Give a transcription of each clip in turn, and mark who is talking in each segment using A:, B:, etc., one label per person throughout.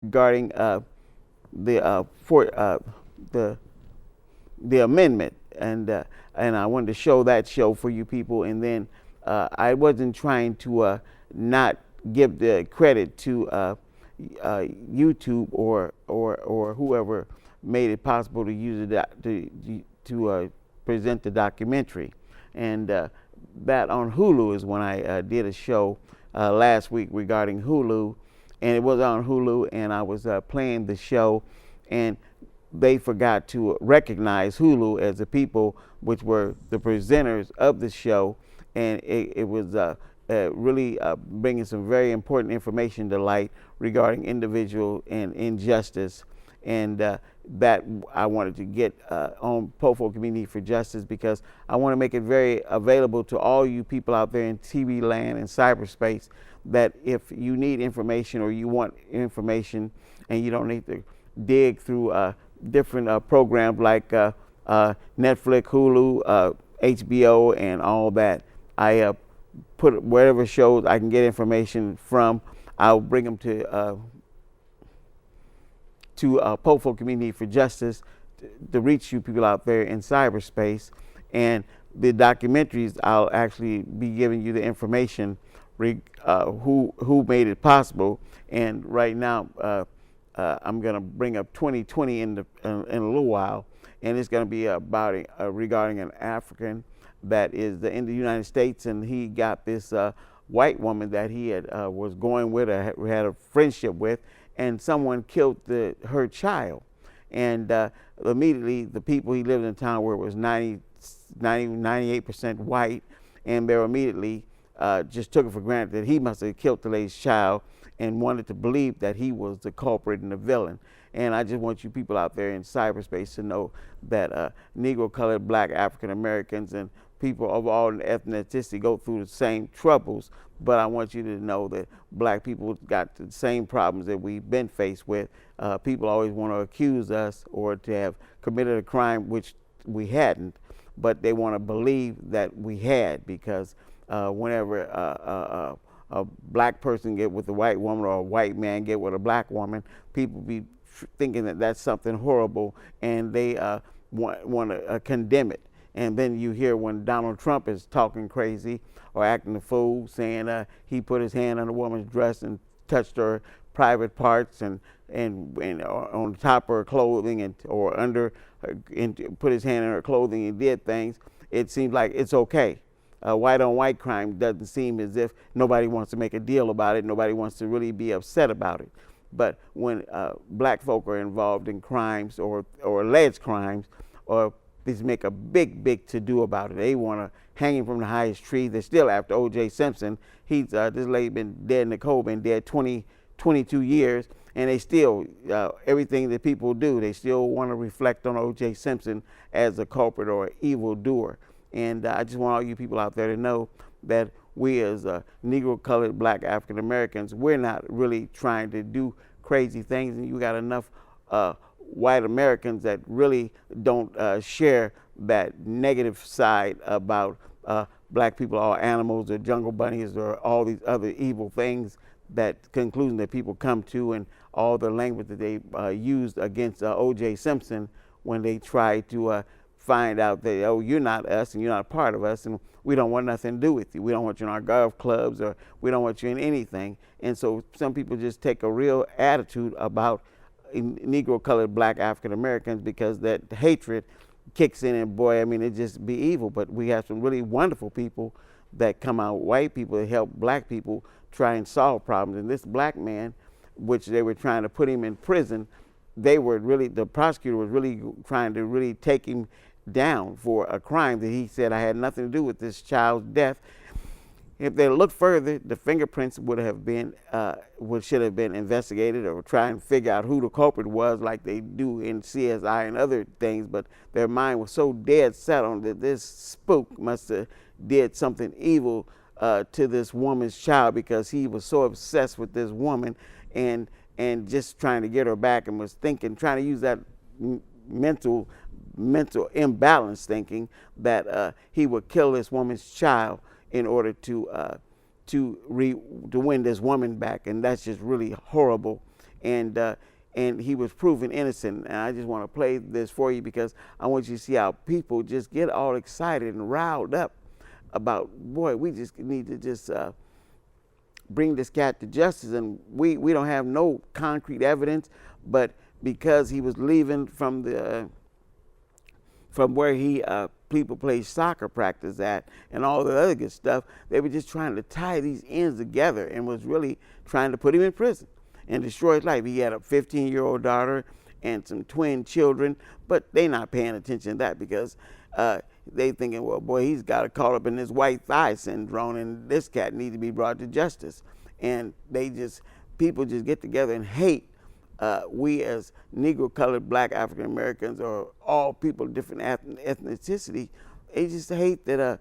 A: regarding the the amendment, and I wanted to show that show for you people. And then I wasn't trying to not give the credit to YouTube or whoever made it possible to use it to present the documentary. And that on Hulu is when I did a show last week regarding Hulu, and it was on Hulu, and I was playing the show, and they forgot to recognize Hulu as the people which were the presenters of the show, and it was really bringing some very important information to light regarding individual and injustice, and that I wanted to get on POFO Community for Justice, because I want to make it very available to all you people out there in TV land and cyberspace, that if you need information or you want information and you don't need to dig through different programs like Netflix, Hulu, HBO, and all that, I put wherever shows I can get information from, I'll bring them to POFO Community for Justice to reach you people out there in cyberspace. And the documentaries, I'll actually be giving you the information who made it possible. And right now, I'm going to bring up 2020 in a little while, and it's going to be about regarding an African that is in the United States, and he got this white woman that he was going with or had a friendship with, and someone killed her child. And immediately the people, he lived in a town where it was 98% white, and they were immediately just took it for granted that he must have killed the lady's child, and wanted to believe that he was the culprit and the villain. And I just want you people out there in cyberspace to know that Negro, colored, black, African Americans, and people of all ethnicity go through the same troubles. But I want you to know that black people got the same problems that we've been faced with. People always want to accuse us or to have committed a crime, which we hadn't, but they want to believe that we had, because whenever a black person get with a white woman or a white man get with a black woman, people be thinking that that's something horrible, and they want to condemn it. And then you hear when Donald Trump is talking crazy or acting a fool, saying he put his hand on a woman's dress and touched her private parts and on top of her clothing or under and put his hand in her clothing and did things. It seems like it's okay. White on white crime doesn't seem as if nobody wants to make a deal about it. Nobody wants to really be upset about it. But when black folk are involved in crimes or alleged crimes, or they make a big to-do about it. They want to hang him from the highest tree. They're still after O.J. Simpson. This lady been dead, Nicole been dead 22 years, and they still, everything that people do, they still want to reflect on O.J. Simpson as a culprit or an evildoer. And I just want all you people out there to know that we as Negro, colored, black, African Americans, we're not really trying to do crazy things. And you got enough white Americans that really don't share that negative side about black people are animals or jungle bunnies or all these other evil things, that conclusion that people come to, and all the language that they used against O.J. Simpson when they tried to find out that, oh, you're not us and you're not a part of us, and we don't want nothing to do with you. We don't want you in our golf clubs, or we don't want you in anything. And so some people just take a real attitude about Negro, colored, black, African Americans, because that hatred kicks in, and boy, I mean, it just be evil. But we have some really wonderful people that come out, white people, that help black people try and solve problems. And this black man, which they were trying to put him in prison, the prosecutor was really trying to really take him down for a crime that he said, I had nothing to do with this child's death. If they look further, the fingerprints should have been investigated, or try and figure out who the culprit was, like they do in C.S.I. and other things. But their mind was so dead set on that this spook must have did something evil to this woman's child, because he was so obsessed with this woman and just trying to get her back, and was trying to use that mental imbalance thinking that he would kill this woman's child in order to win this woman back. And that's just really horrible. and he was proven innocent. And I just want to play this for you because I want you to see how people just get all excited and riled up about, boy, we just need to just bring this cat to justice. And we don't have no concrete evidence, but because he was leaving from where he people play soccer practice at and all the other good stuff, they were just trying to tie these ends together and was really trying to put him in prison and destroy his life. He had a 15-year-old daughter and some twin children, but they not paying attention to that because they thinking, well, boy, he's got caught up in this white thigh syndrome and this cat needs to be brought to justice. And people just get together and hate we as Negro, colored, black, African Americans, or all people of different ethnicity. They just hate that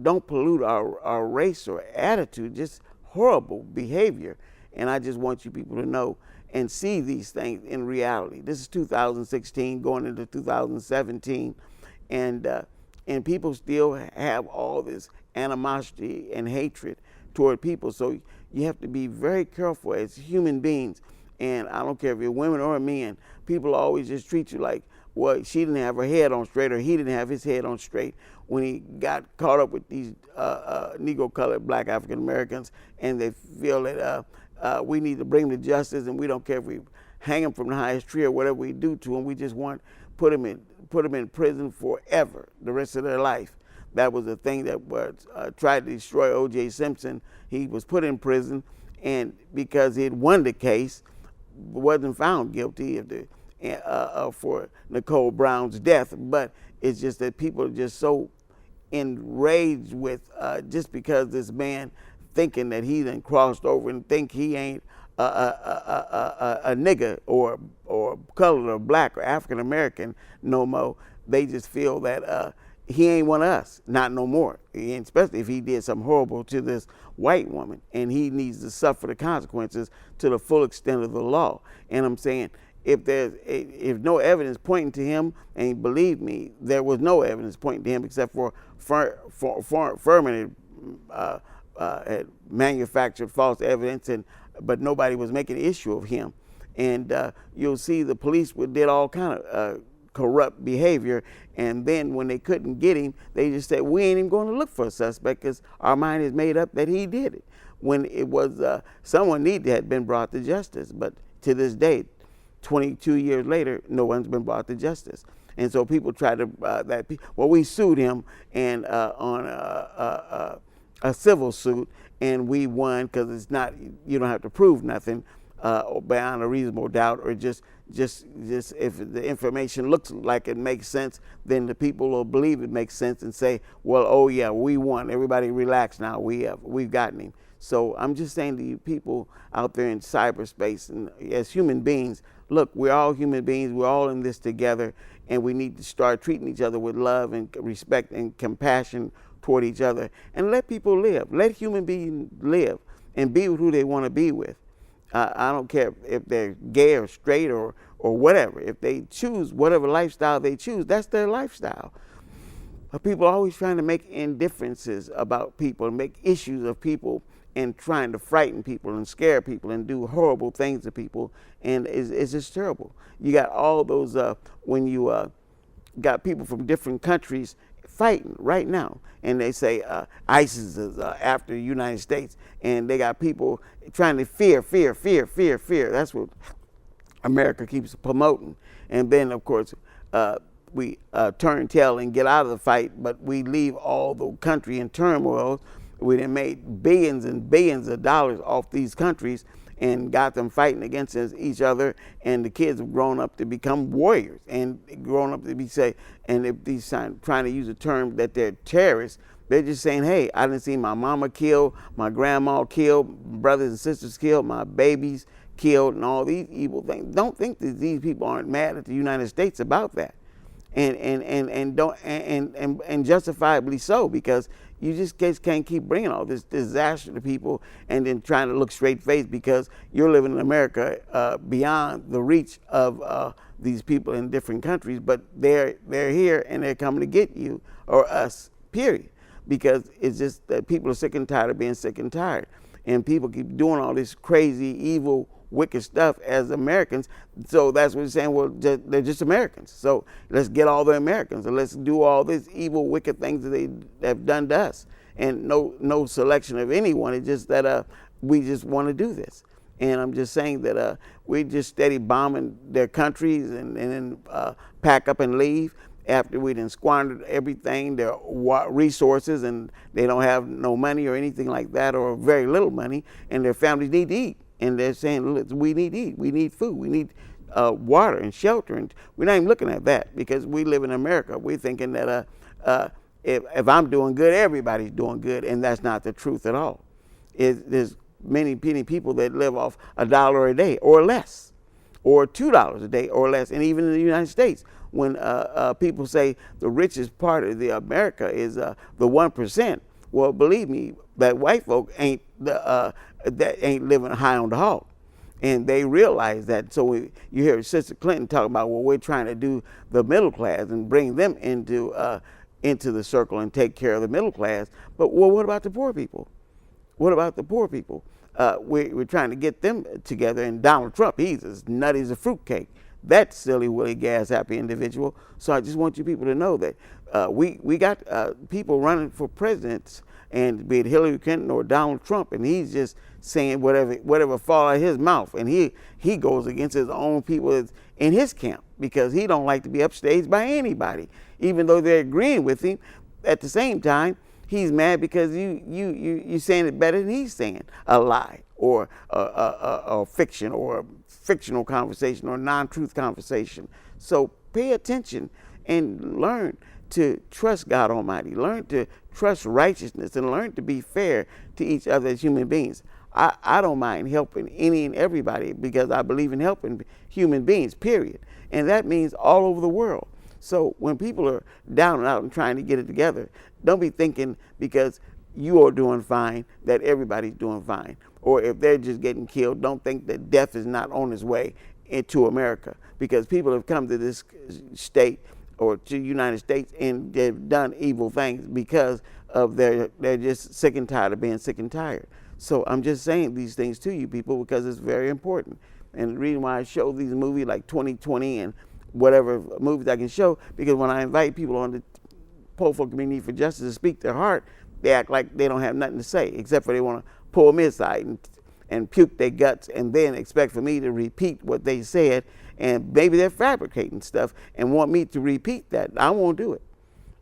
A: don't pollute our race or attitude, just horrible behavior. And I just want you people to know and see these things in reality. This is 2016 going into 2017, and people still have all this animosity and hatred toward people. So you have to be very careful as human beings. And I don't care if you're women or men, people always just treat you like, well, she didn't have her head on straight or he didn't have his head on straight when he got caught up with these Negro, colored, black African Americans, and they feel that we need to bring them to justice, and we don't care if we hang them from the highest tree or whatever we do to them. We just want put them in prison forever, the rest of their life. That was the thing that was tried to destroy O.J. Simpson. He was put in prison, and because he had won the case, wasn't found guilty of for Nicole Brown's death. But it's just that people are just so enraged with just because this man thinking that he done crossed over and think he ain't a nigger or colored or black or African American no more. They just feel that he ain't one of us, not no more. And especially if he did something horrible to this white woman, and he needs to suffer the consequences to the full extent of the law. And I'm saying, if no evidence pointing to him, and believe me, there was no evidence pointing to him except for affirmative had manufactured false evidence, but nobody was making an issue of him. And you'll see the police did all kind of corrupt behavior, and then when they couldn't get him, they just said, we ain't even going to look for a suspect because our mind is made up that he did it, when it was someone had been brought to justice. But to this day, 22 years later, no one's been brought to justice. And so people try to we sued him and on a civil suit, and we won because it's not, you don't have to prove nothing beyond a reasonable doubt, or just if the information looks like it makes sense, then the people will believe it makes sense and say, well, oh yeah, we won. Everybody relax now. We've gotten him. So I'm just saying to you people out there in cyberspace, and as human beings, look, we're all human beings. We're all in this together, and we need to start treating each other with love and respect and compassion toward each other, and let people live. Let human beings live and be with who they want to be with. I don't care if they're gay or straight or whatever. If they choose whatever lifestyle they choose, that's their lifestyle. But people are always trying to make indifferences about people and make issues of people and trying to frighten people and scare people and do horrible things to people, and it's just terrible. You got all those, when you got people from different countries fighting right now, and they say ISIS is after the United States, and they got people trying to fear. That's what America keeps promoting. And then, of course, we turn tail and get out of the fight, but we leave all the country in turmoil. We done made billions and billions of dollars off these countries and got them fighting against each other, and the kids have grown up to become warriors and grown up to be and if these trying to use a term that they're terrorists, they're just saying, hey, I didn't see my mama killed, my grandma killed, brothers and sisters killed, my babies killed, and all these evil things. Don't think that these people aren't mad at the United States about that, and justifiably so, because you just can't keep bringing all this disaster to people and then trying to look straight faced because you're living in America beyond the reach of these people in different countries, but they're here and they're coming to get you or us, period. Because it's just that people are sick and tired of being sick and tired, and people keep doing all this crazy, evil, wicked stuff as Americans. So that's what he's saying. Well, they're just Americans. So let's get all the Americans and let's do all these evil, wicked things that they have done to us. And no selection of anyone. It's just that we just want to do this. And I'm just saying that we just steady bombing their countries and then pack up and leave after we done squandered everything, their resources, and they don't have no money or anything like that, or very little money, and their families need to eat. And they're saying, look, we need to eat, we need food, we need water and shelter. And we're not even looking at that because we live in America. We're thinking that if I'm doing good, everybody's doing good, and that's not the truth at all. There's many people that live off $1 a day or less, or $2 a day or less. And even in the United States, when people say the richest part of the America is the 1%, well, believe me, that white folk ain't living high on the hog, and they realize that. So you hear Sister Clinton talk about, well, we're trying to do the middle class and bring them into the circle and take care of the middle class. But well, what about the poor people? What about the poor people? We're trying to get them together. And Donald Trump, he's as nutty as a fruitcake. That silly, willy, gas, happy individual. So I just want you people to know that we got people running for presidents, and be it Hillary Clinton or Donald Trump, and he's just saying whatever fall out of his mouth, and he goes against his own people in his camp because he don't like to be upstaged by anybody, even though they're agreeing with him. At the same time, he's mad because you saying it better than he's saying a lie or a fiction or a fictional conversation or non-truth conversation. So pay attention and learn to trust God Almighty. Learn to trust righteousness and learn to be fair to each other as human beings. I don't mind helping any and everybody because I believe in helping human beings, period. And that means all over the world. So when people are down and out and trying to get it together, don't be thinking because you are doing fine that everybody's doing fine. Or if they're just getting killed, don't think that death is not on its way into America, because people have come to this state or to the United States and they've done evil things because of they're just sick and tired of being sick and tired. So I'm just saying these things to you people because it's very important. And the reason why I show these movies like 2020 and whatever movies I can show, because when I invite people on the Poor Folk Community for Justice to speak their heart, they act like they don't have nothing to say, except for they want to pull me aside and puke their guts and then expect for me to repeat what they said. And maybe they're fabricating stuff and want me to repeat that. I won't do it.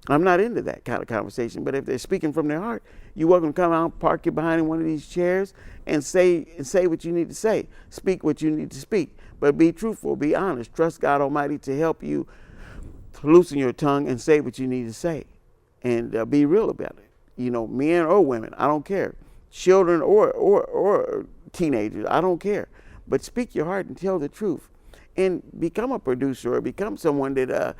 A: I'm not into that kind of conversation. But if they're speaking from their heart, you're welcome to come out, park you behind one of these chairs and say what you need to say. Speak what you need to speak. But be truthful, be honest. Trust God Almighty to help you loosen your tongue and say what you need to say. And be real about it. You know, men or women, I don't care. Children or teenagers, I don't care. But speak your heart and tell the truth. And become a producer or become someone that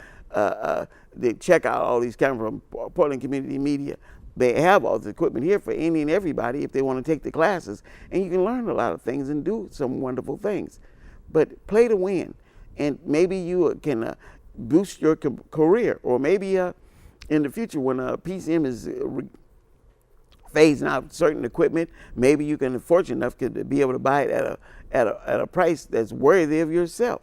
A: check out all these cameras from Portland Community Media. They have all the equipment here for any and everybody if they want to take the classes. And you can learn a lot of things and do some wonderful things. But play to win. And maybe you can boost your career. Or maybe in the future when PCM is phasing out certain equipment, maybe you can be fortunate enough to be able to buy it at a price that's worthy of yourself.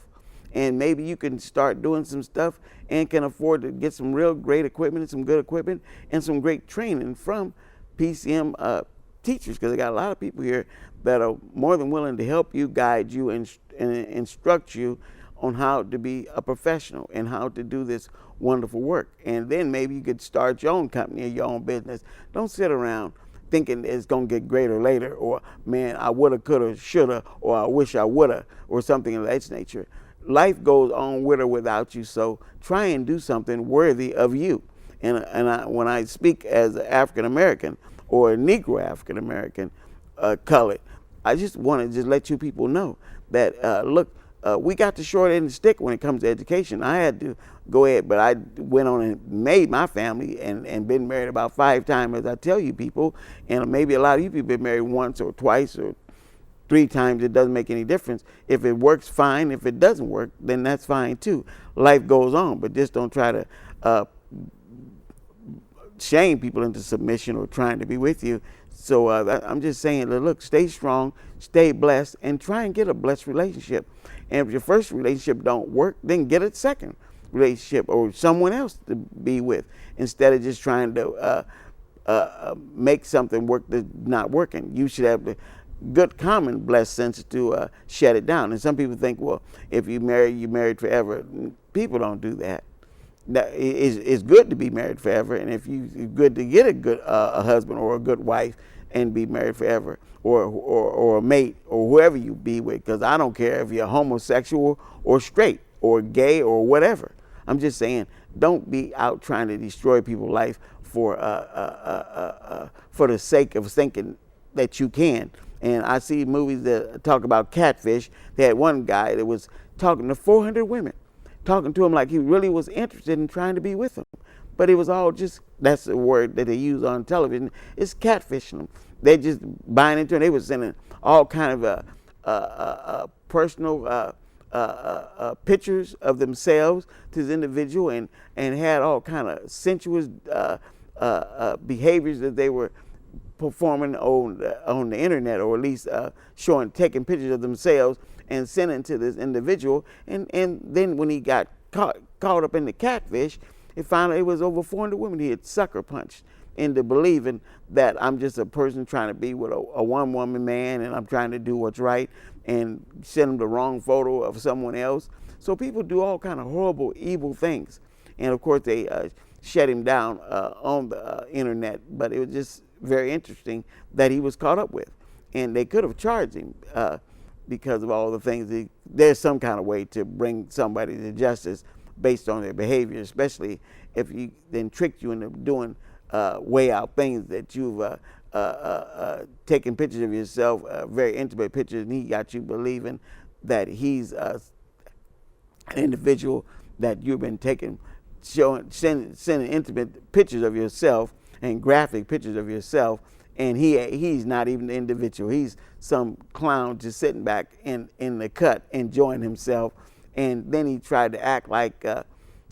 A: And maybe you can start doing some stuff and can afford to get some real great equipment and some good equipment and some great training from PCM teachers, because they got a lot of people here that are more than willing to help you, guide you, and instruct you on how to be a professional and how to do this wonderful work. And then maybe you could start your own company or your own business. Don't sit around thinking it's going to get greater later, or man, I woulda, coulda, shoulda, or I wish I woulda, or something of that nature. Life goes on with or without you, so try and do something worthy of you. And when I speak as an African American or a Negro African American, colored, I just want to let you people know that look, we got the short end of the stick when it comes to education. I had to go ahead, but I went on and made my family and been married about 5 times, as I tell you people. And maybe a lot of you people been married once or twice or 3 times. It doesn't make any difference. If it works, fine. If it doesn't work, then that's fine too. Life goes on, but just don't try to shame people into submission or trying to be with you. So I'm just saying, look, stay strong, stay blessed, and try and get a blessed relationship. And if your first relationship don't work, then get a second relationship or someone else to be with, instead of just trying to make something work that's not working. You should have the good common blessed sense to shut it down. And some people think, well, if you marry, you're married forever. People don't do that. It's good to be married forever, and if it's good to get a good a husband or a good wife and be married forever, or a mate or whoever you be with, because I don't care if you're homosexual or straight or gay or whatever. I'm just saying, don't be out trying to destroy people's life for the sake of thinking that you can. And I see movies that talk about catfish. They had one guy that was talking to 400 women, talking to him like he really was interested in trying to be with them. But it was all just, that's the word that they use on television, it's catfishing them. They just buying into it. They were sending all kind of personal pictures of themselves to this individual, and had all kind of sensuous behaviors that they were performing on the internet, or at least taking pictures of themselves and sending to this individual. And then when he got caught up in the catfish, he found out it was over 400 women he had sucker punched into believing that I'm just a person trying to be with a one-woman man, and I'm trying to do what's right, and send him the wrong photo of someone else. So people do all kind of horrible, evil things. And of course they shut him down on the internet, but it was just very interesting that he was caught up with. And they could have charged him because of all the things. There's some kind of way to bring somebody to justice based on their behavior, especially if he then tricked you into doing way out things that you've taken pictures of yourself, very intimate pictures, and he got you believing that he's an individual that you've been taking, sending intimate pictures of yourself and graphic pictures of yourself, and he's not even the individual. He's some clown just sitting back in the cut enjoying himself. And then he tried to act like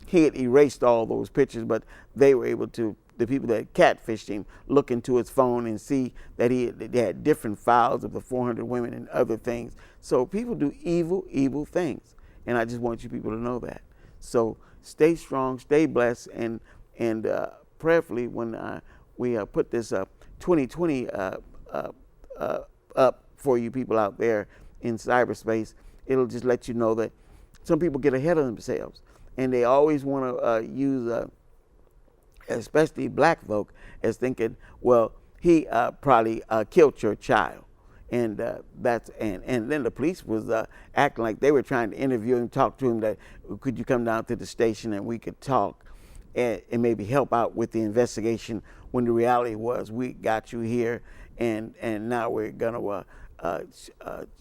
A: he had erased all those pictures, but they were able to, the people that catfished him, look into his phone and see that they had different files of the 400 women and other things. So people do evil, evil things, and I just want you people to know that. So stay strong, stay blessed, and prayerfully when we put this 2020 up for you people out there in cyberspace, it'll just let you know that some people get ahead of themselves, and they always want to use, especially black folk, as thinking, well, he probably killed your child, and and then the police was acting like they were trying to interview him, talk to him, that could you come down to the station and we could talk and maybe help out with the investigation, when the reality was, we got you here, and now we're gonna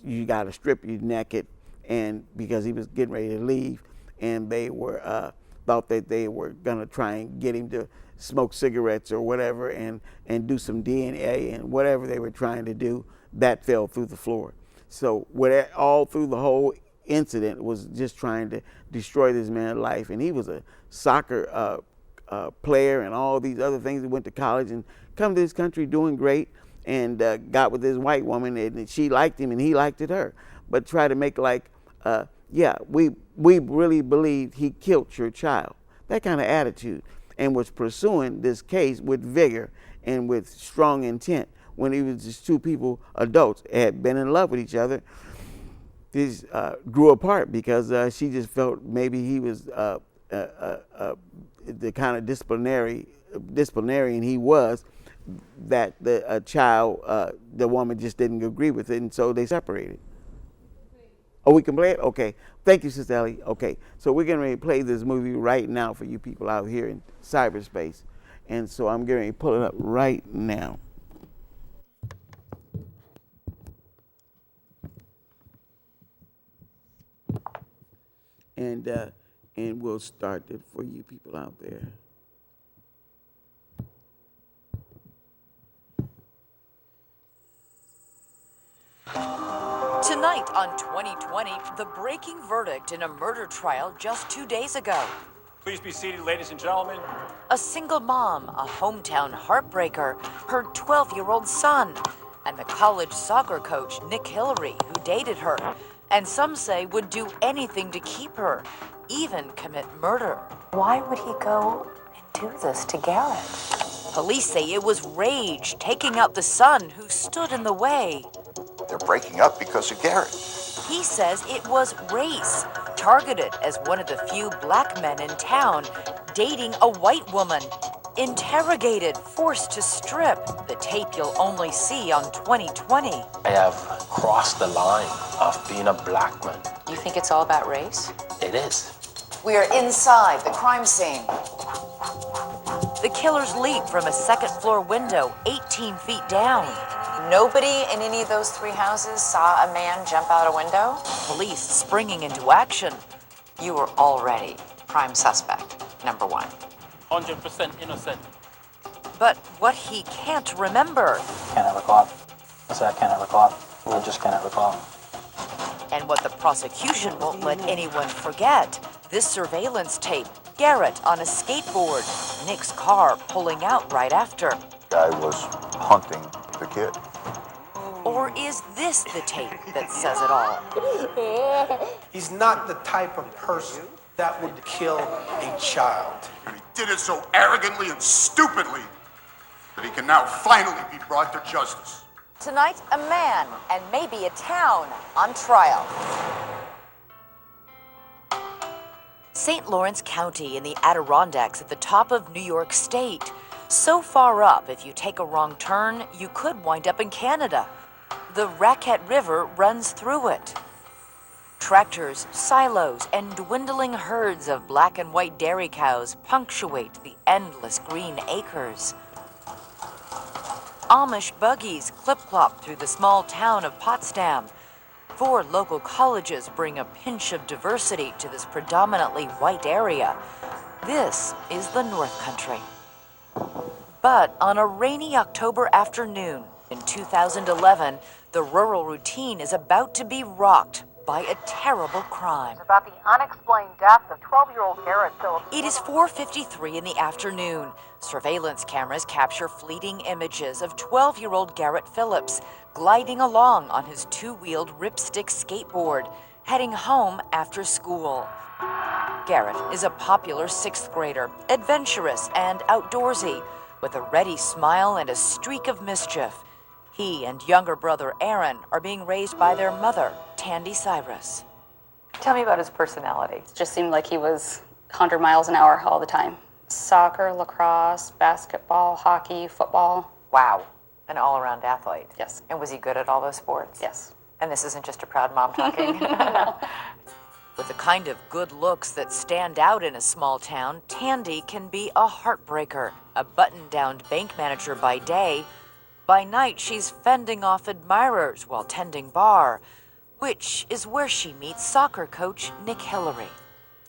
A: you got to strip you naked, and because he was getting ready to leave, and they were thought that they were gonna try and get him to smoke cigarettes or whatever, and do some D.E.A. and whatever they were trying to do, that fell through the floor. So all through the whole incident was just trying to destroy this man's life, and he was a soccer player and all these other things. He went to college and come to this country doing great, and got with this white woman, and she liked him and he liked her, but try to make like, yeah, we really believed he killed your child, that kind of attitude, and was pursuing this case with vigor and with strong intent, when he was just two people, adults, had been in love with each other. These grew apart because she just felt maybe he was the kind of disciplinarian he was, that the child, the woman just didn't agree with it, and so they separated. Oh, we can play it? Okay. Thank you, Sister Ellie. Okay. So we're getting ready to play this movie right now for you people out here in cyberspace. And so I'm getting ready to pull it up right now. And we'll start it for you people out there.
B: Tonight on 2020, the breaking verdict in a murder trial just 2 days ago. Please be seated, ladies and gentlemen.
C: A single mom, a hometown heartbreaker, her 12-year-old son, and the college soccer coach, Nick Hillary, who dated her, and some say would do anything to keep her, even commit murder.
D: Why would he go and do this to Garrett?
C: Police say it was rage taking out the son who stood in the way.
E: They're breaking up because of Garrett.
C: He says it was race, targeted as one of the few black men in town, dating a white woman, interrogated, forced to strip, the tape you'll only see on 2020.
F: I have crossed the line of being a black man.
D: You think it's all about race?
F: It is.
C: We are inside the crime scene. The killers leap from a second-floor window 18 feet down.
D: Nobody in any of those three houses saw a man jump out a window?
C: Police springing into action.
D: You were already prime suspect, number one.
F: 100% innocent.
C: But what he can't remember.
G: Cannot recall. I said I cannot recall. I just cannot recall.
C: And what the prosecution won't let anyone forget. This surveillance tape. Garrett on a skateboard. Nick's car pulling out right after.
E: Guy was hunting the kid.
C: Or is this the tape that says it all?
H: He's not the type of person that would kill a child.
I: And he did it so arrogantly and stupidly that he can now finally be brought to justice.
C: Tonight, a man and maybe a town on trial. St. Lawrence County in the Adirondacks at the top of New York State. So far up, if you take a wrong turn, you could wind up in Canada. The Raquette River runs through it. Tractors, silos, and dwindling herds of black and white dairy cows punctuate the endless green acres. Amish buggies clip-clop through the small town of Potsdam. 4 local colleges bring a pinch of diversity to this predominantly white area. This is the North Country. But on a rainy October afternoon in 2011, the rural routine is about to be rocked by a terrible crime.
J: About the unexplained death of 12-year-old Garrett Phillips.
C: It is 4:53 in the afternoon. Surveillance cameras capture fleeting images of 12-year-old Garrett Phillips gliding along on his 2-wheeled ripstick skateboard, heading home after school. Garrett is a popular 6th grader, adventurous and outdoorsy, with a ready smile and a streak of mischief. He and younger brother Aaron are being raised by their mother, Tandy Cyrus.
D: Tell me about his personality.
K: It just seemed like he was 100 miles an hour all the time. Soccer, lacrosse, basketball, hockey, football.
D: Wow, an all-around athlete.
K: Yes.
D: And was he good at all those sports?
K: Yes.
D: And this isn't just a proud mom talking?
K: No.
C: With the kind of good looks that stand out in a small town, Tandy can be a heartbreaker, a button-down bank manager by day. By night, she's fending off admirers while tending bar, which is where she meets soccer coach Nick Hillary.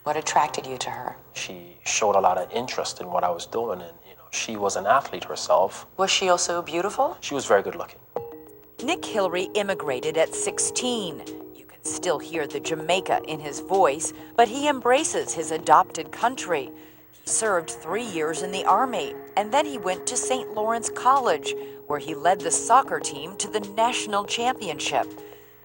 D: What attracted you to her?
F: She showed a lot of interest in what I was doing, and she was an athlete herself.
D: Was she also beautiful?
F: She was very good looking.
C: Nick Hillary immigrated at 16. You can still hear the Jamaica in his voice, but he embraces his adopted country. He served 3 years in the Army, and then he went to St. Lawrence College, where he led the soccer team to the national championship.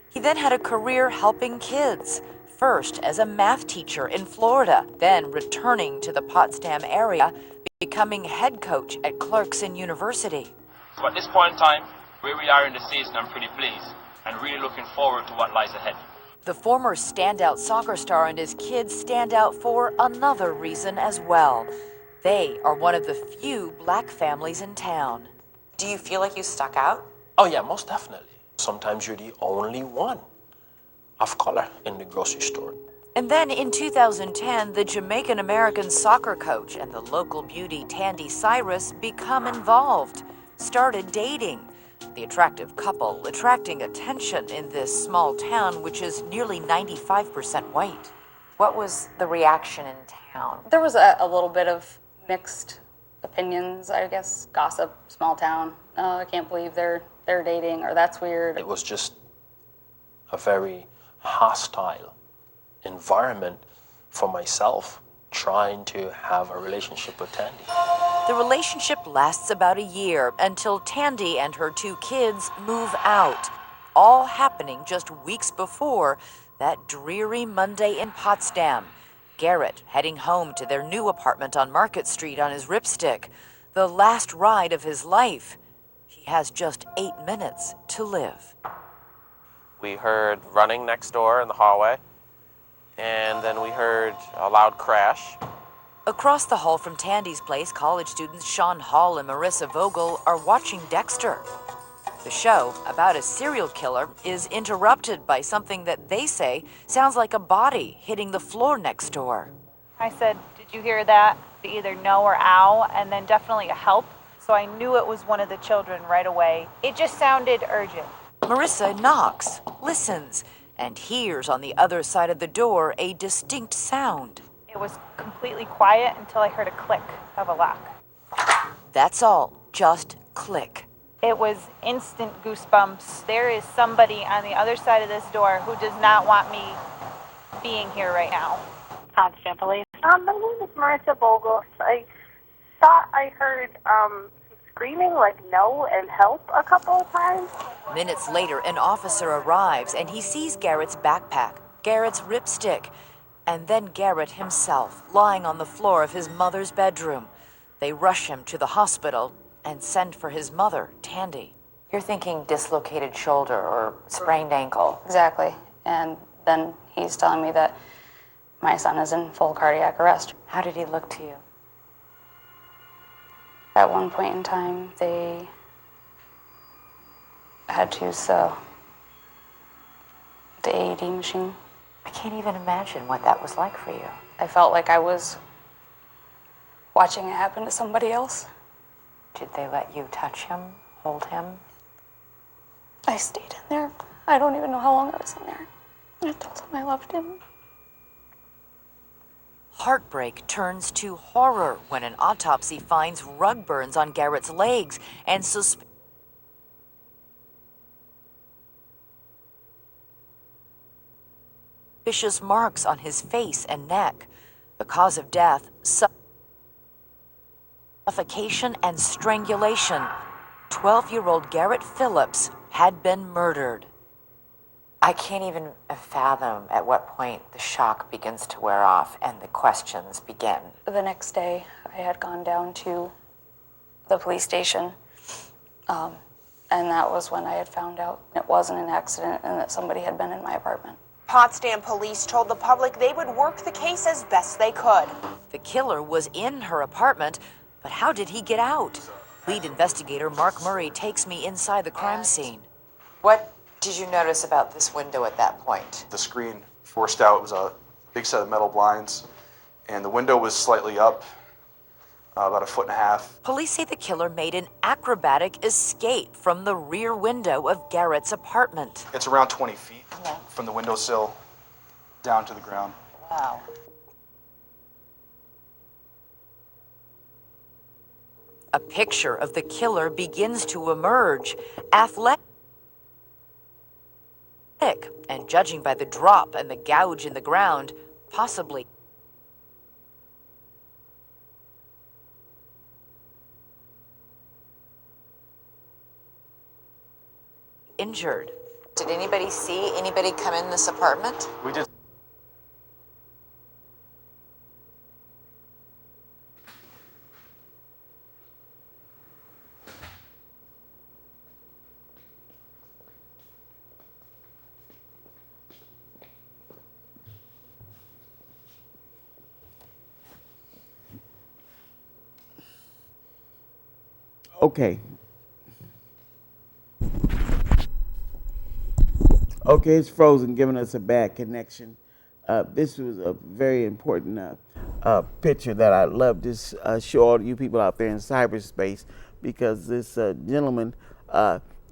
C: He then had a career helping kids, first as a math teacher in Florida, then returning to the Potsdam area, becoming head coach at Clarkson University.
L: So at this point in time, where we are in the season, I'm pretty pleased and really looking forward to what lies ahead.
C: The former standout soccer star and his kids stand out for another reason as well. They are one of the few black families in town.
D: Do you feel like you stuck out?
F: Oh yeah, most definitely. Sometimes you're the only one of color in the grocery store.
C: And then in 2010, the Jamaican-American soccer coach and the local beauty Tandy Cyrus become involved, started dating. The attractive couple attracting attention in this small town, which is nearly 95% white.
D: What was the reaction in town?
K: There was a little bit of mixed opinions, I guess. Gossip, small town. Oh, I can't believe they're dating, or that's weird.
F: It was just a very hostile environment for myself trying to have a relationship with Tandy.
C: The relationship lasts about a year until Tandy and her 2 kids move out, all happening just weeks before that dreary Monday in Potsdam. Garrett heading home to their new apartment on Market Street on his ripstick, the last ride of his life. He has just 8 minutes to live.
B: We heard running next door in the hallway, and then we heard a loud crash.
C: Across the hall from Tandy's place, college students Sean Hall and Marissa Vogel are watching Dexter. The show, about a serial killer, is interrupted by something that they say sounds like a body hitting the floor next door.
J: I said, "Did you hear that?" Either no or ow, and then definitely a help. So I knew it was one of the children right away. It just sounded urgent.
C: Marissa knocks, listens, and hears on the other side of the door a distinct sound.
J: It was completely quiet until I heard a click of a lock.
C: That's all, just click.
J: It was instant goosebumps. There is somebody on the other side of this door who does not want me being here right now.
M: Potsdam Police. My name is Marissa Vogel. I thought I heard screaming like no and help a couple of times.
C: Minutes later, an officer arrives and he sees Garrett's backpack, Garrett's ripstick, and then Garrett himself lying on the floor of his mother's bedroom. They rush him to the hospital and send for his mother, Tandy.
D: You're thinking dislocated shoulder or sprained ankle.
K: Exactly. And then he's telling me that my son is in full cardiac arrest.
D: How did he look to you?
K: At one point in time, they had to use the D.E.A machine.
D: I can't even imagine what that was like for you.
K: I felt like I was watching it happen to somebody else.
D: Did they let you touch him, hold him?
K: I stayed in there. I don't even know how long I was in there. I told him I loved him.
C: Heartbreak turns to horror when an autopsy finds rug burns on Garrett's legs and suspicious marks on his face and neck. The cause of death, suffocation and strangulation. 12-year-old Garrett Phillips had been murdered.
D: I can't even fathom at what point the shock begins to wear off and the questions begin.
K: The next day, I had gone down to the police station, and that was when I had found out it wasn't an accident and that somebody had been in my apartment.
N: Potsdam police told the public they would work the case as best they could.
C: The killer was in her apartment, but how did he get out? Lead investigator Mark Murray takes me inside the crime scene.
D: What did you notice about this window at that point?
O: The screen forced out. It was a big set of metal blinds, and the window was slightly up, about 1.5 feet.
C: Police say the killer made an acrobatic escape from the rear window of Garrett's apartment.
O: It's around 20 feet from the windowsill down to the ground.
D: Wow.
C: A picture of the killer begins to emerge, athletic, and judging by the drop and the gouge in the ground, possibly injured.
D: Did anybody see anybody come in this apartment?
O: We did.
A: Okay. Okay, it's frozen, giving us a bad connection. This was a very important picture that I love to show all you people out there in cyberspace, because this gentleman,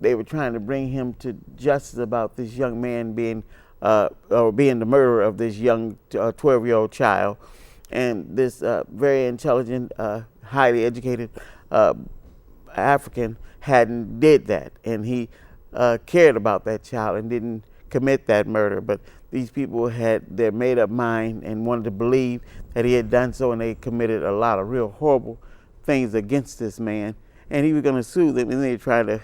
A: they were trying to bring him to justice about this young man being the murderer of this young 12-year-old child. And this very intelligent, highly educated African hadn't did that, and he cared about that child and didn't commit that murder. But these people had their made up mind and wanted to believe that he had done so, and they committed a lot of real horrible things against this man, and he was going to sue them, and they tried to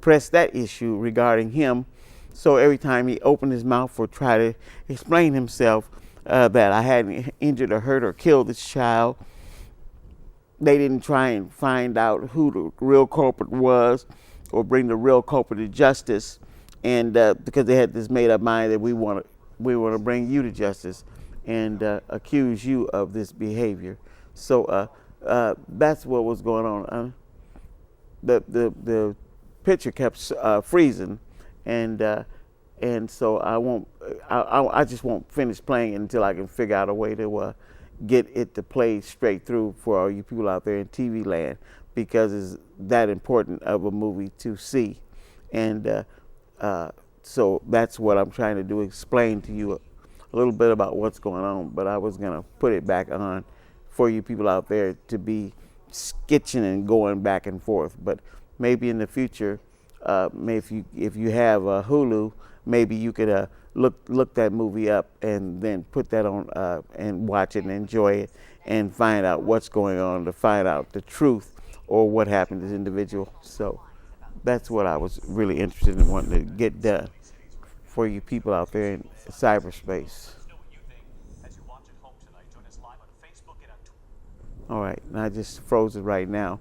A: press that issue regarding him. So every time he opened his mouth or tried to explain himself that I hadn't injured or hurt or killed this child, they didn't try and find out who the real culprit was or bring the real culprit to justice, and because they had this made up mind that we want to bring you to justice and accuse you of this behavior. So that's what was going on. The picture kept freezing, and so I just won't finish playing it until I can figure out a way to get it to play straight through for all you people out there in TV land, because it's that important of a movie to see. And so that's what I'm trying to do, explain to you a little bit about what's going on, but I was gonna put it back on for you people out there to be sketching and going back and forth. But maybe in the future, maybe if you have a Hulu, maybe you could look that movie up and then put that on and watch it and enjoy it and find out what's going on, to find out the truth or what happened to this individual. So that's what I was really interested in wanting to get done for you people out there in cyberspace. All right, and I just froze it right now,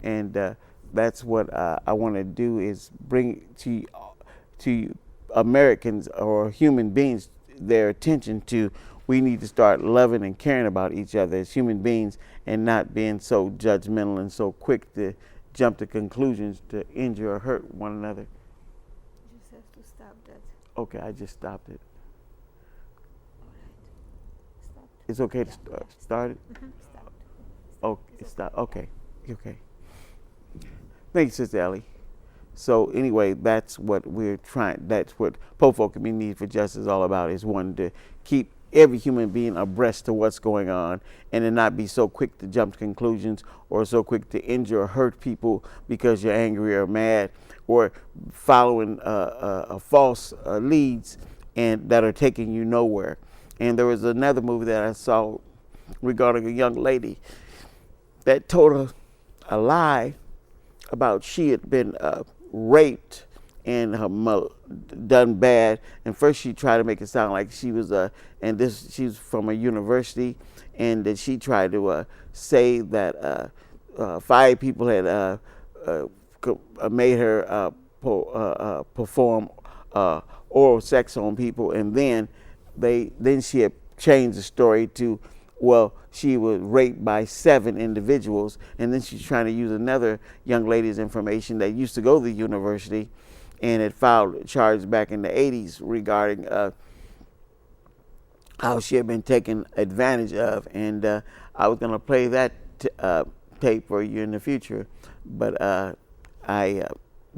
A: and that's what I want to do, is bring to Americans or human beings their attention to, we need to start loving and caring about each other as human beings and not being so judgmental and so quick to jump to conclusions to injure or hurt one another.
P: You just have to stop that.
A: Okay, I just stopped it.
P: All right. Stop.
A: It's okay to start it?
P: Mm-hmm. Stop.
A: Oh, it's stopped. Okay. Okay. Thank you, Sister Ellie. So anyway, that's what we're trying, that's what Popo Community for Justice is all about, is wanting to keep every human being abreast to what's going on and to not be so quick to jump to conclusions or so quick to injure or hurt people because you're angry or mad or following false leads and that are taking you nowhere. And there was another movie that I saw regarding a young lady that told a lie about she had been raped and her mother done bad, and first she tried to make it sound like she was she's from a university, and that she tried to say that 5 people had made her perform oral sex on people, and then she had changed the story to, well, she was raped by 7 individuals, and then she's trying to use another young lady's information that used to go to the university and had filed charges back in the 80s regarding how she had been taken advantage of. And I was going to play that tape for you in the future, but I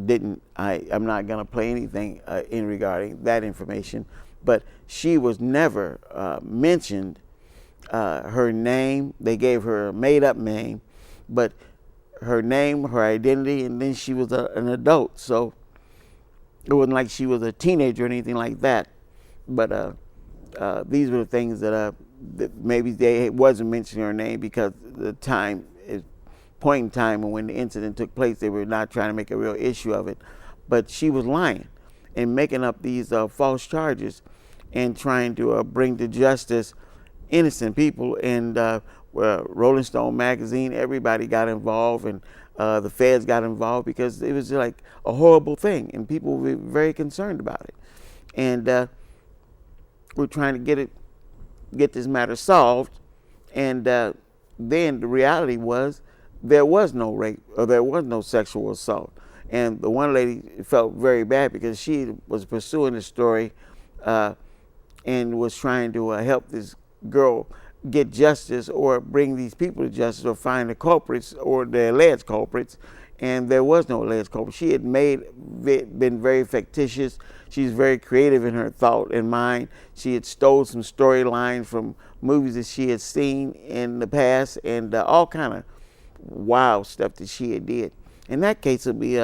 A: didn't. I'm not going to play anything in regarding that information. But she was never mentioned. Her name, they gave her a made-up name, but her name, her identity, and then she was an adult. So it wasn't like she was a teenager or anything like that. But these were the things that maybe they wasn't mentioning her name because the point in time when the incident took place, they were not trying to make a real issue of it. But she was lying and making up these false charges and trying to bring to justice innocent people. And Rolling Stone magazine, everybody got involved, and the feds got involved because it was like a horrible thing, and people were very concerned about it. And we're trying to get this matter solved. And then the reality was there was no rape or there was no sexual assault. And the one lady felt very bad because she was pursuing the story and was trying to help this girl get justice or bring these people to justice or find the culprits or the alleged culprits, and there was no alleged culprit. She had been very fictitious. She's very creative in her thought and mind. She had stole some storylines from movies that she had seen in the past and all kind of wild stuff that she had did. In that case, it'll be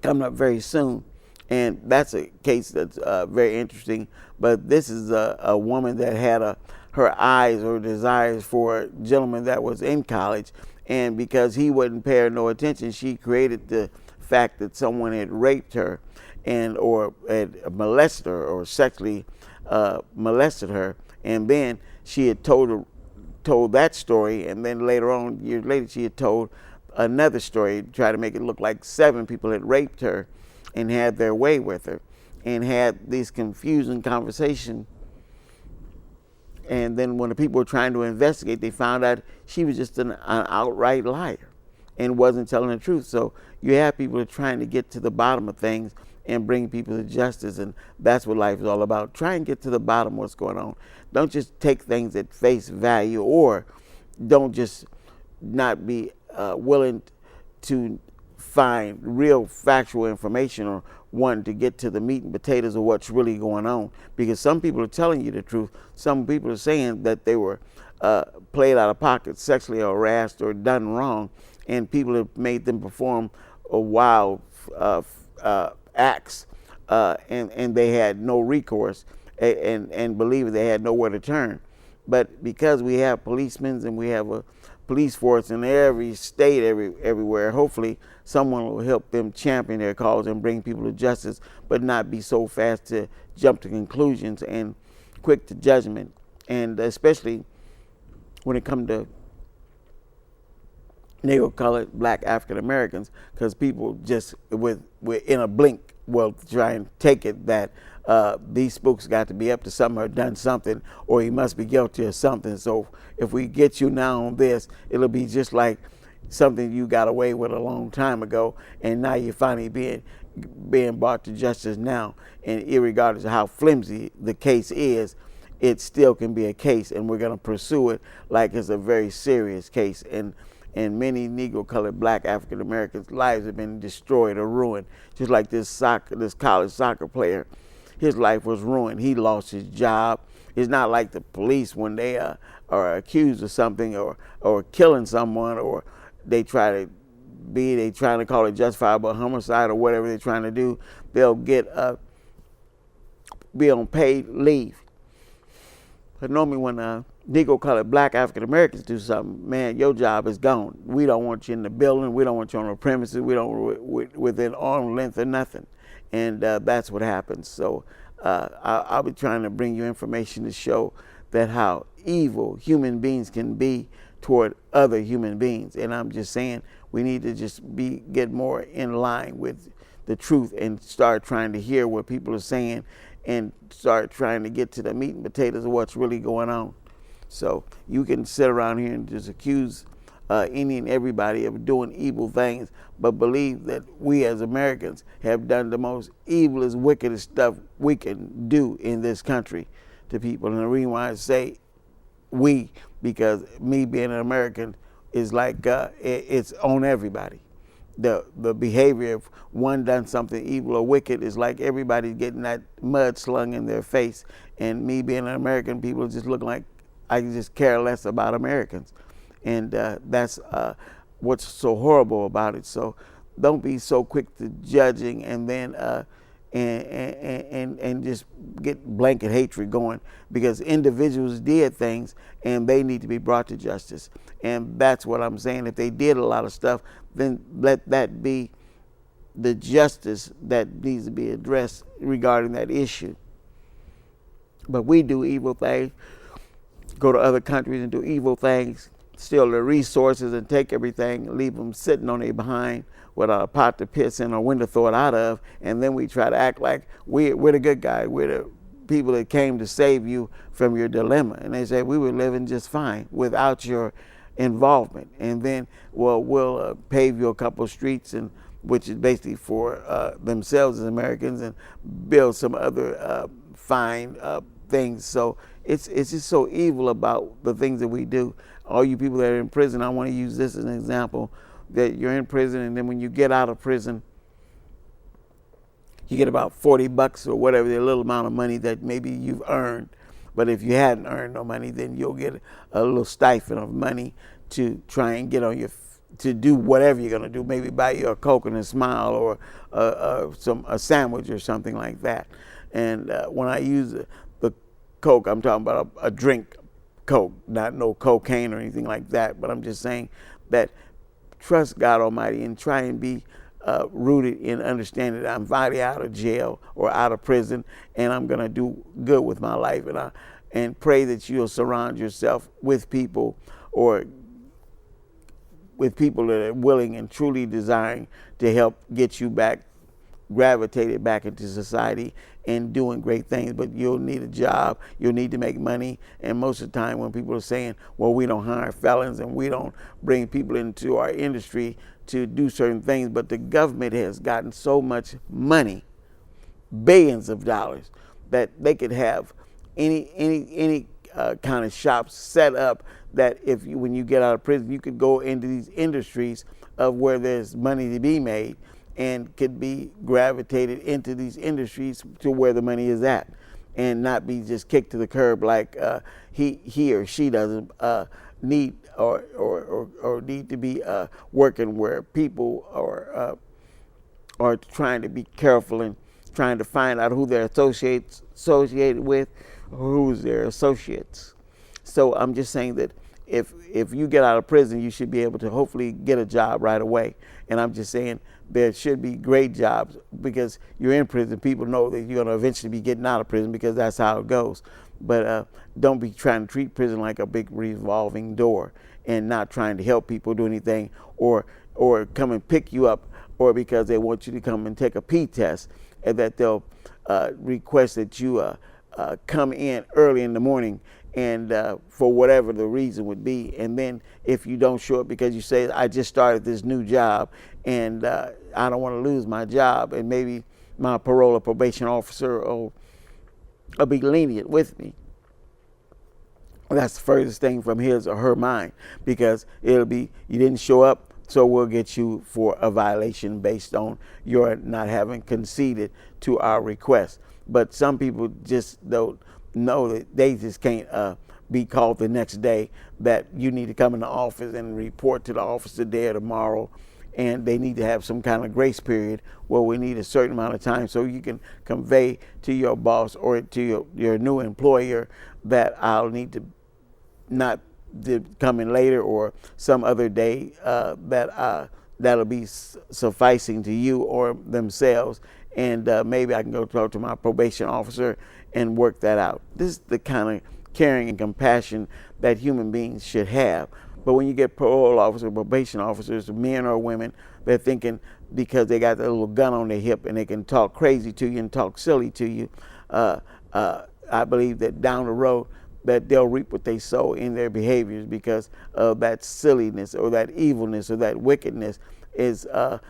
A: coming up very soon. And that's a case that's very interesting. But this is a woman that had her eyes or desires for a gentleman that was in college. And because he wasn't paying no attention, she created the fact that someone had raped her and or had molested her or sexually molested her. And then she had told that story, and then later on, years later, she had told another story, try to make it look like 7 people had raped her and had their way with her and had this confusing conversation. And then when the people were trying to investigate, they found out she was just an outright liar and wasn't telling the truth. So you have people trying to get to the bottom of things and bring people to justice, and that's what life is all about. Try and get to the bottom of what's going on. Don't just take things at face value, or don't just not be willing to find real factual information or want to get to the meat and potatoes of what's really going on. Because some people are telling you the truth. Some people are saying that they were played out of pocket, sexually harassed, or done wrong, and people have made them perform wild acts, and they had no recourse, and believe they had nowhere to turn. But because we have policemen and we have a police force in every state, everywhere, hopefully someone will help them champion their cause and bring people to justice, but not be so fast to jump to conclusions and quick to judgment. And especially when it comes to Negro, colored, black, African Americans, because people just in a blink will try and take it that these spooks got to be up to something or done something, or he must be guilty of something. So if we get you now on this, it'll be just like something you got away with a long time ago, and now you're finally being brought to justice now. And irregardless of how flimsy the case is, it still can be a case, and we're going to pursue it like it's a very serious case. And many Negro, colored, black, African Americans' lives have been destroyed or ruined. Just like this college soccer player, his life was ruined. He lost his job. It's not like the police when they are accused of something or killing someone, or they trying to call it justifiable homicide or whatever they're trying to do. They'll be on paid leave. But normally when Negro, colored, black, African Americans do something, man, your job is gone. We don't want you in the building. We don't want you on the premises. We don't within arm's length or nothing. And that's what happens. So I'll be trying to bring you information to show that how evil human beings can be toward other human beings. And I'm just saying we need to just get more in line with the truth and start trying to hear what people are saying and start trying to get to the meat and potatoes of what's really going on. So you can sit around here and just accuse any and everybody of doing evil things, but believe that we as Americans have done the most evilest, wickedest stuff we can do in this country to people. And the reason why I say we, because me being an American is like it's on everybody. The behavior of one done something evil or wicked is like everybody's getting that mud slung in their face. And me being an American, people just look like I just care less about Americans. And that's what's so horrible about it. So don't be so quick to judging and then and just get blanket hatred going, because individuals did things and they need to be brought to justice. And that's what I'm saying. If they did a lot of stuff, then let that be the justice that needs to be addressed regarding that issue. But we do evil things, go to other countries and do evil things, steal their resources and take everything, leave them sitting on their behind without a pot to piss in or window throw it out of, and then we try to act like we're the good guy. We're the people that came to save you from your dilemma. And they say we were living just fine without your involvement. And then, well, we'll pave you a couple of streets, and which is basically for themselves as Americans, and build some other fine things. So it's just so evil about the things that we do. All you people that are in prison, I want to use this as an example, that you're in prison, and then when you get out of prison, you get about $40 or whatever, the little amount of money that maybe you've earned. But if you hadn't earned no money, then you'll get a little stipend of money to try and get on to do whatever you're going to do. Maybe buy you a Coke and a smile, or a sandwich or something like that. And when I use the Coke, I'm talking about a drink Coke, not no cocaine or anything like that. But I'm just saying that trust God Almighty and try and be rooted in understanding that I'm finally out of jail or out of prison, and I'm going to do good with my life. And pray that you'll surround yourself with people, or with people that are willing and truly desiring to help get you back, gravitated back into society and doing great things. But you'll need a job, you'll need to make money. And most of the time when people are saying, well, we don't hire felons and we don't bring people into our industry to do certain things, but the government has gotten so much money, billions of dollars, that they could have any kind of shops set up that when you get out of prison, you could go into these industries of where there's money to be made, and could be gravitated into these industries to where the money is at, and not be just kicked to the curb like he or she doesn't need or need to be working where people are trying to be careful and trying to find out who they're associated with, or who's their associates. So I'm just saying that if you get out of prison, you should be able to hopefully get a job right away. And I'm just saying there should be great jobs, because you're in prison. People know that you're going to eventually be getting out of prison, because that's how it goes. But don't be trying to treat prison like a big revolving door, and not trying to help people do anything, or come and pick you up, or because they want you to come and take a P test, and that they'll request that you come in early in the morning, and for whatever the reason would be. And then if you don't show up because you say, I just started this new job and I don't want to lose my job, and maybe my parole or probation officer will be lenient with me. That's the furthest thing from his or her mind, because it'll be, you didn't show up, so we'll get you for a violation based on your not having conceded to our request. But some people just don't know that they just can't be called the next day, that you need to come in the office and report to the office today or tomorrow, and they need to have some kind of grace period where we need a certain amount of time so you can convey to your boss or to your new employer that I'll need to not to come in later, or some other day that'll be sufficing to you or themselves, and maybe I can go talk to my probation officer and work that out. This is the kind of caring and compassion that human beings should have. But when you get parole officers, probation officers, men or women, they're thinking because they got that little gun on their hip and they can talk crazy to you and talk silly to you, I believe that down the road that they'll reap what they sow in their behaviors, because of that silliness or that evilness or that wickedness is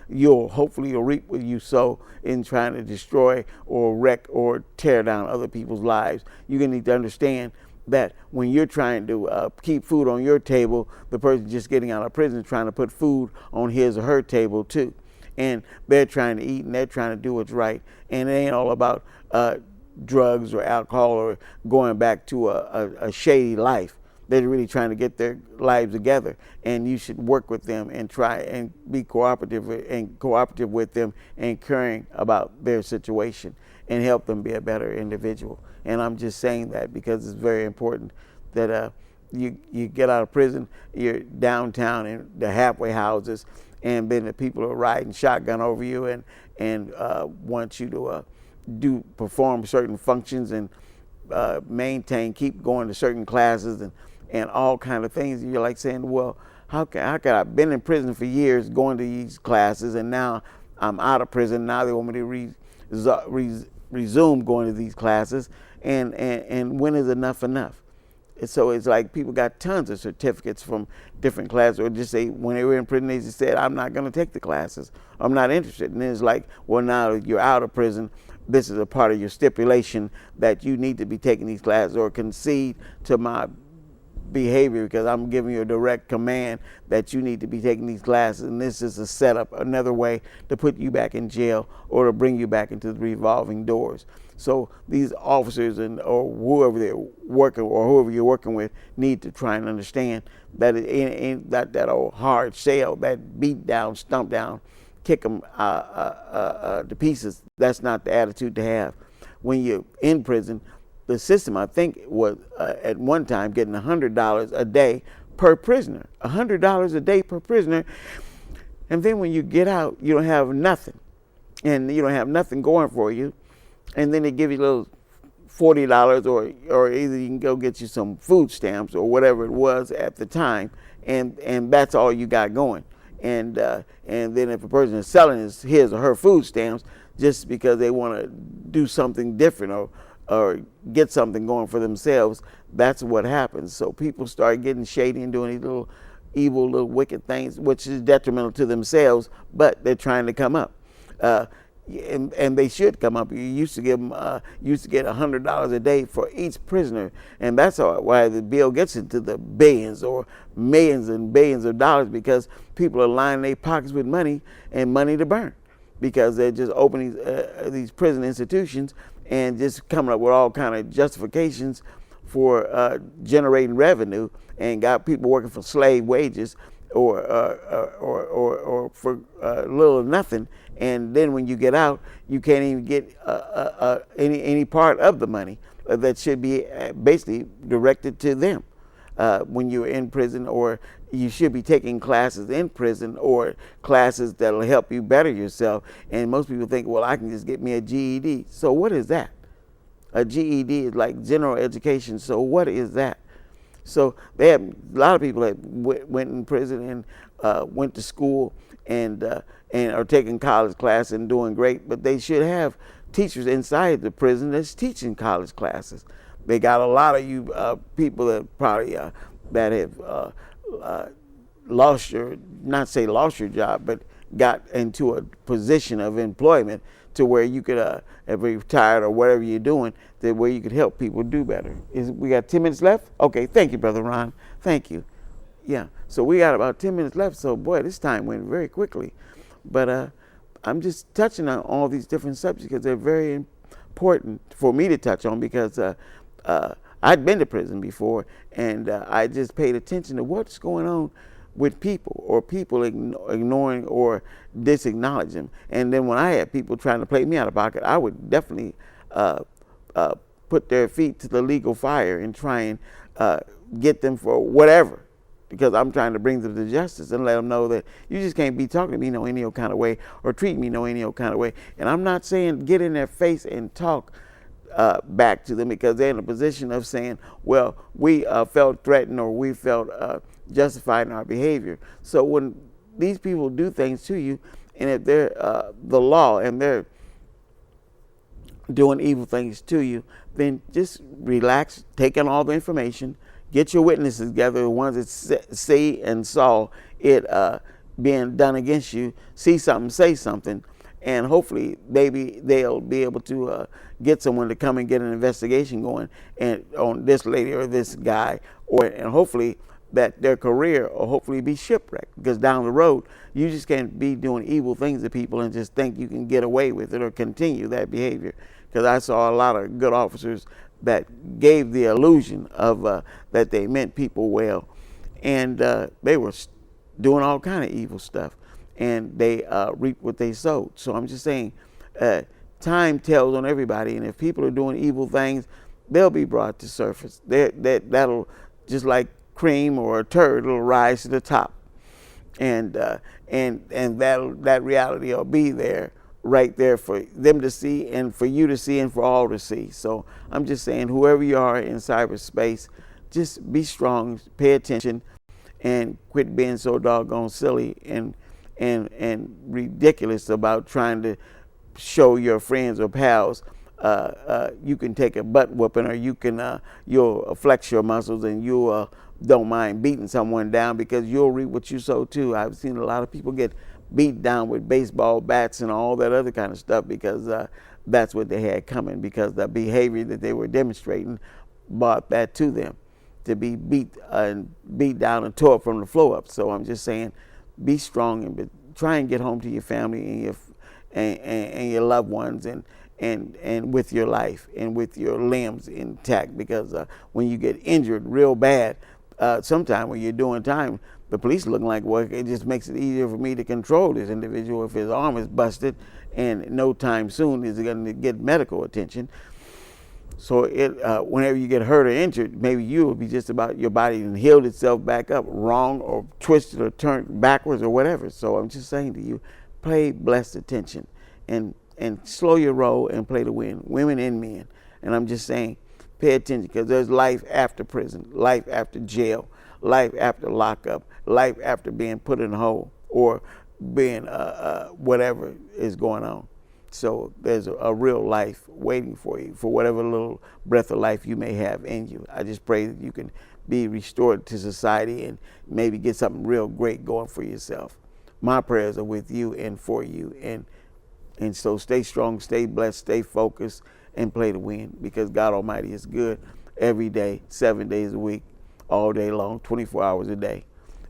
A: you'll reap what you sow in trying to destroy or wreck or tear down other people's lives. You're going to need to understand that when you're trying to keep food on your table, the person just getting out of prison is trying to put food on his or her table too. And they're trying to eat and they're trying to do what's right. And it ain't all about drugs or alcohol or going back to a shady life. They're really trying to get their lives together, and you should work with them and try and be cooperative with them and caring about their situation and help them be a better individual. And I'm just saying that because it's very important that you get out of prison, you're downtown in the halfway houses, and then the people are riding shotgun over you and want you to perform certain functions and keep going to certain classes and all kind of things. And you're like saying, well, how can I've been in prison for years going to these classes, and now I'm out of prison. Now they want me to resume going to these classes, and when is enough? And so it's like people got tons of certificates from different classes, or just say when they were in prison, they just said, I'm not going to take the classes. I'm not interested. And then it's like, well, now you're out of prison. This is a part of your stipulation that you need to be taking these classes, or concede to my behavior because I'm giving you a direct command that you need to be taking these classes, and this is a setup, another way to put you back in jail or to bring you back into the revolving doors. So these officers or whoever they're working or whoever you're working with need to try and understand that it ain't that old hard shell, that beat down, stomp down, kick them to pieces. That's not the attitude to have. When you're in prison, the system, I think, was at one time getting $100 a day per prisoner. $100 a day per prisoner. And then when you get out, you don't have nothing. And you don't have nothing going for you. And then they give you a little $40 or either you can go get you some food stamps or whatever it was at the time. And that's all you got going. And then if a person is selling his or her food stamps just because they want to do something different or get something going for themselves, that's what happens. So people start getting shady and doing these little evil, little wicked things, which is detrimental to themselves, but they're trying to come up. And they should come up. You used to get $100 a day for each prisoner, and that's why the bill gets into the billions or millions and billions of dollars, because people are lining their pockets with money and money to burn, because they're just opening these prison institutions and just coming up with all kind of justifications for generating revenue, and got people working for slave wages or for little or nothing. And then when you get out, you can't even get any part of the money that should be basically directed to them when you're in prison, or you should be taking classes in prison or classes that'll help you better yourself. And most people think, well, I can just get me a GED. So what is that? A GED is like general education. So what is that? So they have a lot of people that went in prison and went to school and are taking college classes and doing great, but they should have teachers inside the prison that's teaching college classes. They got a lot of you people that probably that have lost your job, but got into a position of employment to where you could if you're retired or whatever you're doing, that where you could help people do better. We got 10 minutes left? Okay, thank you, Brother Ron. Thank you. Yeah, so we got about 10 minutes left, so boy, this time went very quickly. But I'm just touching on all these different subjects because they're very important for me to touch on, because I'd been to prison before, and I just paid attention to what's going on with people, or people ignoring or disacknowledging them. And then when I had people trying to play me out of pocket, I would definitely put their feet to the legal fire and try and get them for whatever, because I'm trying to bring them to justice and let them know that you just can't be talking to me no any old kind of way or treat me no any old kind of way. And I'm not saying get in their face and talk back to them, because they're in a position of saying, well, we felt threatened or we felt justified in our behavior. So when these people do things to you, and if they're the law and they're doing evil things to you, then just relax, take in all the information, get your witnesses together, the ones that see and saw it being done against you, see something, say something, and hopefully maybe they'll be able to get someone to come and get an investigation going and on this lady or this guy, and hopefully that their career will hopefully be shipwrecked, because down the road you just can't be doing evil things to people and just think you can get away with it or continue that behavior. Because I saw a lot of good officers that gave the illusion of that they meant people well, and they were doing all kind of evil stuff, and they reaped what they sowed. So I'm just saying, time tells on everybody, and if people are doing evil things, they'll be brought to surface. That'll, just like cream or a turd, it'll rise to the top, and that reality will be there, right there for them to see and for you to see and for all to see. So I'm just saying, whoever you are in cyberspace, just be strong, pay attention, and quit being so doggone silly and ridiculous about trying to show your friends or pals you can take a butt whooping, or you can you'll flex your muscles and you don't mind beating someone down, because you'll reap what you sow too. I've seen a lot of people get beat down with baseball bats and all that other kind of stuff, because that's what they had coming, because the behavior that they were demonstrating brought that to them, to be beat down and tore from the floor up. So I'm just saying, be strong and try and get home to your family and your loved ones, and with your life and with your limbs intact, because when you get injured real bad, sometimes when you're doing time, the police looking like, well, it just makes it easier for me to control this individual if his arm is busted, and no time soon is he going to get medical attention. So whenever you get hurt or injured, maybe you will be just about your body and healed itself back up wrong or twisted or turned backwards or whatever. So I'm just saying to you, pay blessed attention and slow your roll and play to win, women and men. And I'm just saying, pay attention, because there's life after prison, life after jail, life after lockup, life after being put in a hole or being whatever is going on. So there's a real life waiting for you, for whatever little breath of life you may have in you. I just pray that you can be restored to society and maybe get something real great going for yourself. My prayers are with you and for you. And so stay strong, stay blessed, stay focused, and play to win, because God Almighty is good every day, 7 days a week, all day long, 24 hours a day.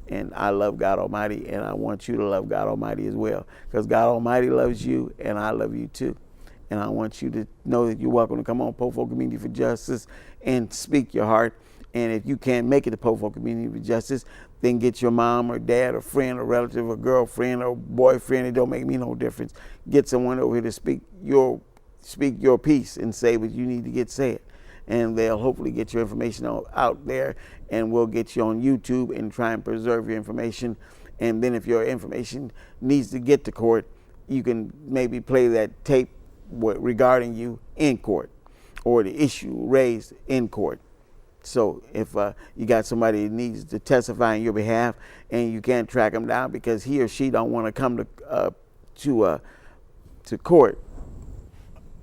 A: And I love God Almighty, and I want you to love God Almighty as well, because God Almighty loves you, and I love you too. And I want you to know that you're welcome to come on Po4 Community for Justice and speak your heart. And if you can't make it to Po4 Community for Justice, then get your mom or dad or friend or relative or girlfriend or boyfriend. It don't make me no difference. Get someone over here to speak your piece and say what you need to get said. And they'll hopefully get your information out there, and we'll get you on YouTube and try and preserve your information. And then if your information needs to get to court, you can maybe play that tape regarding you in court, or the issue raised in court. So if you got somebody that needs to testify on your behalf and you can't track them down because he or she don't want to come to court.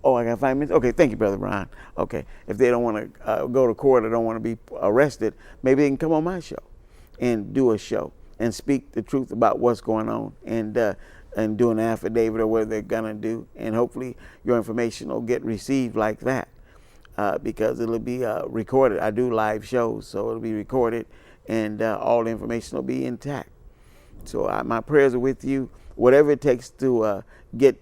A: Oh, I got 5 minutes? Okay, thank you, Brother Brian. Okay, if they don't want to go to court or don't want to be arrested, maybe they can come on my show and do a show and speak the truth about what's going on, and do an affidavit or whatever they're going to do. And hopefully your information will get received like that, because it'll be recorded. I do live shows, so it'll be recorded, and all the information will be intact. So my prayers are with you. Whatever it takes to get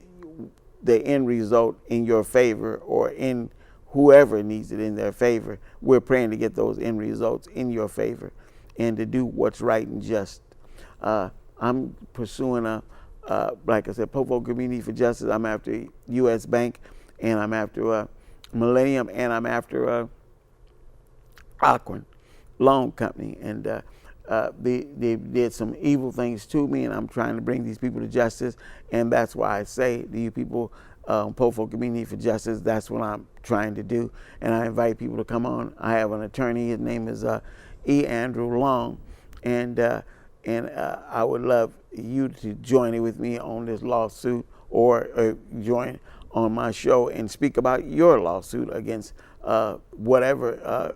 A: the end result in your favor, or in whoever needs it in their favor, we're praying to get those end results in your favor and to do what's right and just. I'm pursuing like I said, Po4 Community for Justice. I'm after U.S. Bank, and I'm after Millennium, and I'm after Aquin Loan Company. And they did some evil things to me, and I'm trying to bring these people to justice. And that's why I say to you people, Po4 Community for Justice, that's what I'm trying to do. And I invite people to come on. I have an attorney. His name is E. Andrew Long, and I would love you to join in with me on this lawsuit, or join on my show and speak about your lawsuit against whatever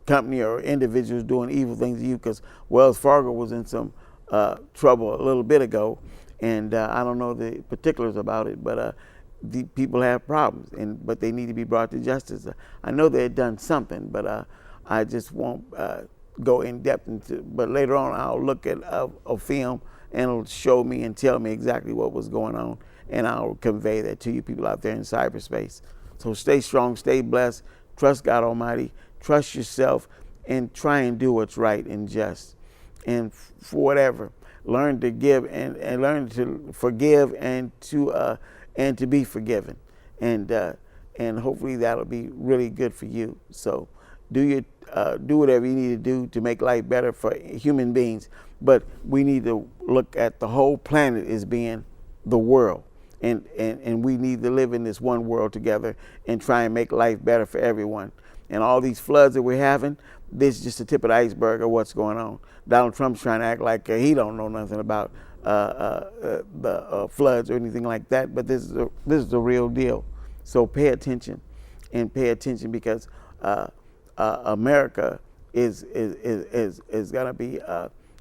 A: company or individuals doing evil things to you, because Wells Fargo was in some trouble a little bit ago, and I don't know the particulars about it, but the people have problems, but they need to be brought to justice. I know they had done something, but I just won't go in depth into. But later on, I'll look at a film, and it'll show me and tell me exactly what was going on, and I'll convey that to you people out there in cyberspace. So stay strong, stay blessed, trust God Almighty, trust yourself, and try and do what's right and just. And for whatever, learn to give and learn to forgive and to be forgiven. And hopefully that'll be really good for you. So do whatever you need to do to make life better for human beings. But we need to look at the whole planet as being the world. And we need to live in this one world together and try and make life better for everyone. And all these floods that we're having, this is just the tip of the iceberg of what's going on. Donald Trump's trying to act like he don't know nothing about the floods or anything like that, but this is the real deal. So pay attention, because America is going to be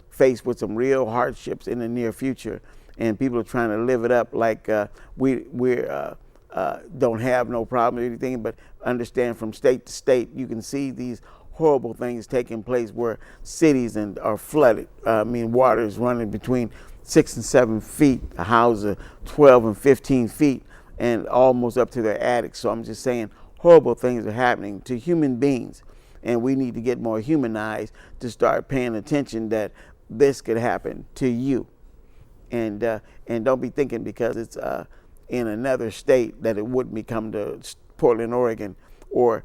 A: faced with some real hardships in the near future, and people are trying to live it up like we're don't have no problem or anything, but understand from state to state, you can see these horrible things taking place where cities are flooded. Water is running between 6 and 7 feet. A house is 12 and 15 feet. and almost up to their attics. So I'm just saying horrible things are happening to human beings, and we need to get more humanized to start paying attention that this could happen to you. And don't be thinking because it's in another state that it wouldn't become to Portland, Oregon, or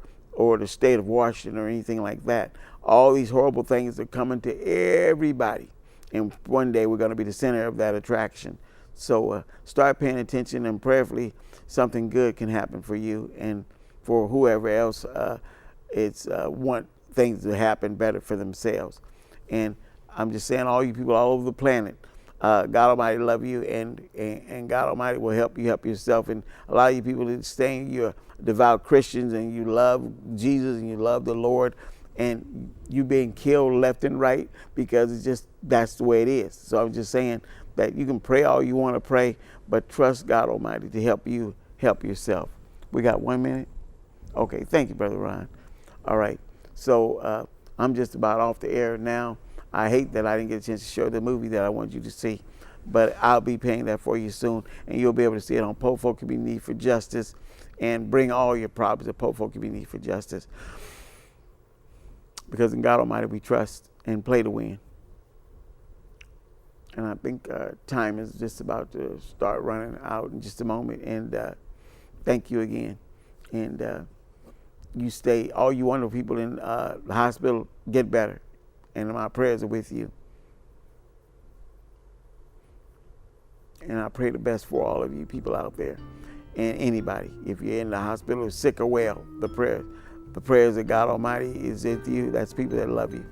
A: the state of Washington or anything like that. All these horrible things are coming to everybody, and one day we're going to be the center of that attraction. So start paying attention, and prayerfully something good can happen for you and for whoever else want things to happen better for themselves. And I'm just saying, all you people all over the planet, God Almighty love you, and God Almighty will help you help yourself. And a lot of you people that saying you're devout Christians and you love Jesus and you love the Lord, and you being killed left and right because it's just, that's the way it is. So I'm just saying that you can pray all you want to pray, but trust God Almighty to help you help yourself. We got 1 minute? Okay, thank you, Brother Ron. All right, so I'm just about off the air now. I hate that I didn't get a chance to show the movie that I wanted you to see, but I'll be paying that for you soon, and you'll be able to see it on Poor Folk Community for Justice, and bring all your problems to Poor Folk Community for Justice. Because in God Almighty we trust, and play to win. And I think time is just about to start running out in just a moment. And thank you again. And you stay, all you wonderful people in the hospital, get better. And my prayers are with you. And I pray the best for all of you people out there. And anybody, if you're in the hospital, sick or well, the prayers of God Almighty is with you. That's people that love you.